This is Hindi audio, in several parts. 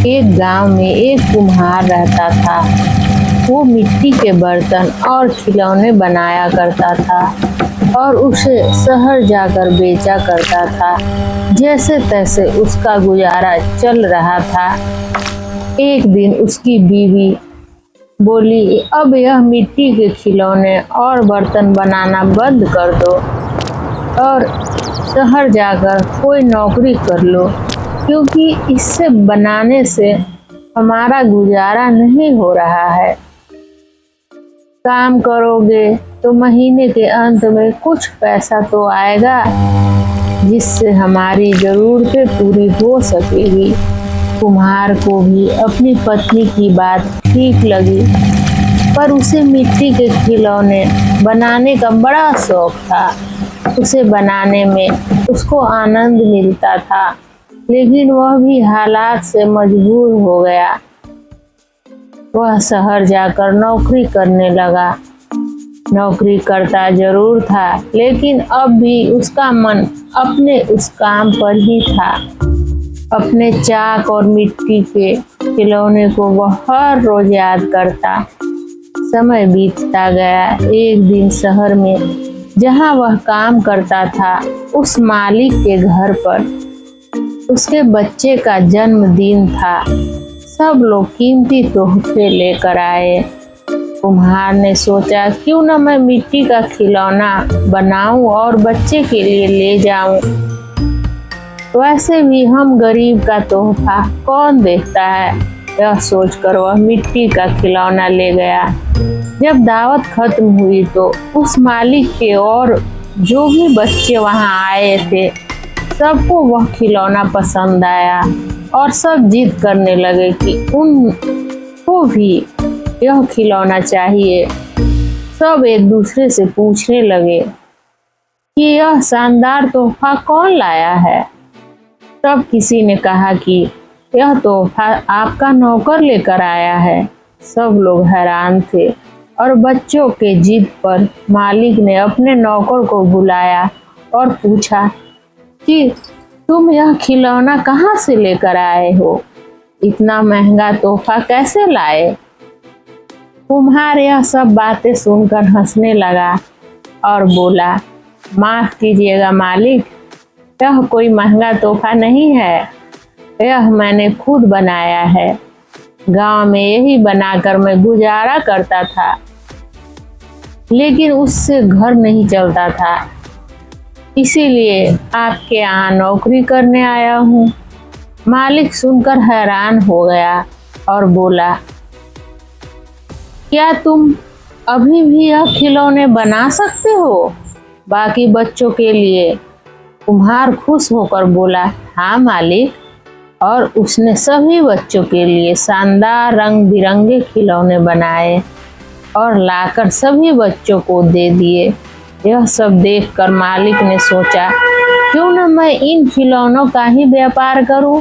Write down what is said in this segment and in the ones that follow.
एक गांव में एक कुम्हार रहता था। वो मिट्टी के बर्तन और खिलौने बनाया करता था और उसे शहर जाकर बेचा करता था। जैसे तैसे उसका गुजारा चल रहा था। एक दिन उसकी बीवी बोली, अब यह मिट्टी के खिलौने और बर्तन बनाना बंद कर दो और शहर जाकर कोई नौकरी कर लो, क्योंकि इससे बनाने से हमारा गुजारा नहीं हो रहा है। काम करोगे तो महीने के अंत में कुछ पैसा तो आएगा, जिससे हमारी ज़रूरतें पूरी हो सकेगी। कुम्हार को भी अपनी पत्नी की बात ठीक लगी, पर उसे मिट्टी के खिलौने बनाने का बड़ा शौक था। उसे बनाने में उसको आनंद मिलता था, लेकिन वह भी हालात से मजबूर हो गया। वह शहर जाकर नौकरी करने लगा। नौकरी करता जरूर था, लेकिन अब भी उसका मन अपने उस काम पर ही था। अपने चाक और मिट्टी के खिलौने को वह हर रोज याद करता। समय बीतता गया। एक दिन शहर में जहाँ वह काम करता था, उस मालिक के घर पर उसके बच्चे का जन्मदिन था। सब लोग कीमती तोहफे लेकर आए। कुम्हार ने सोचा, क्यों न मैं मिट्टी का खिलौना बनाऊं और बच्चे के लिए ले जाऊं। वैसे भी हम गरीब का तोहफा कौन देखता है। यह सोचकर वह मिट्टी का खिलौना ले गया। जब दावत खत्म हुई तो उस मालिक के और जो भी बच्चे वहां आए थे, सबको वह खिलौना पसंद आया और सब जिद करने लगे कि उनको भी यह खिलौना चाहिए। सब एक दूसरे से पूछने लगे कि यह शानदार तोहफा कौन लाया है। तब किसी ने कहा कि यह तोहफा आपका नौकर लेकर आया है। सब लोग हैरान थे और बच्चों के जिद पर मालिक ने अपने नौकर को बुलाया और पूछा कि तुम यह खिलौना कहाँ से लेकर आए हो? इतना महंगा तोहफा कैसे लाए? कुम्हार यह सब बातें सुनकर हंसने लगा और बोला, माफ कीजिएगा मालिक, यह कोई महंगा तोहफा नहीं है। यह मैंने खुद बनाया है। गांव में यही बनाकर मैं गुजारा करता था, लेकिन उससे घर नहीं चलता था। इसीलिए आपके यहाँ नौकरी करने आया हूँ। मालिक सुनकर हैरान हो गया और बोला, क्या तुम अभी भी यह खिलौने बना सकते हो बाकी बच्चों के लिए? कुम्हार खुश होकर बोला, हाँ मालिक। और उसने सभी बच्चों के लिए शानदार रंग बिरंगे खिलौने बनाए और लाकर सभी बच्चों को दे दिए। यह सब देखकर मालिक ने सोचा, क्यों न मैं इन खिलौनों का ही व्यापार करूं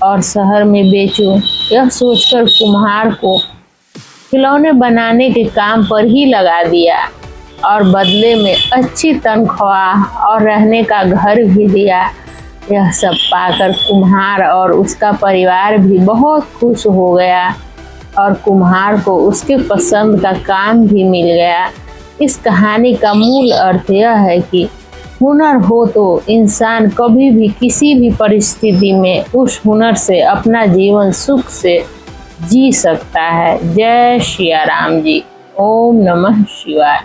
और शहर में बेचूं। यह सोचकर कुम्हार को खिलौने बनाने के काम पर ही लगा दिया और बदले में अच्छी तनख्वाह और रहने का घर भी दिया। यह सब पाकर कुम्हार और उसका परिवार भी बहुत खुश हो गया और कुम्हार को उसके पसंद का काम भी मिल गया। इस कहानी का मूल अर्थ यह है कि हुनर हो तो इंसान कभी भी किसी भी परिस्थिति में उस हुनर से अपना जीवन सुख से जी सकता है। जय श्री राम जी। ओम नमः शिवाय।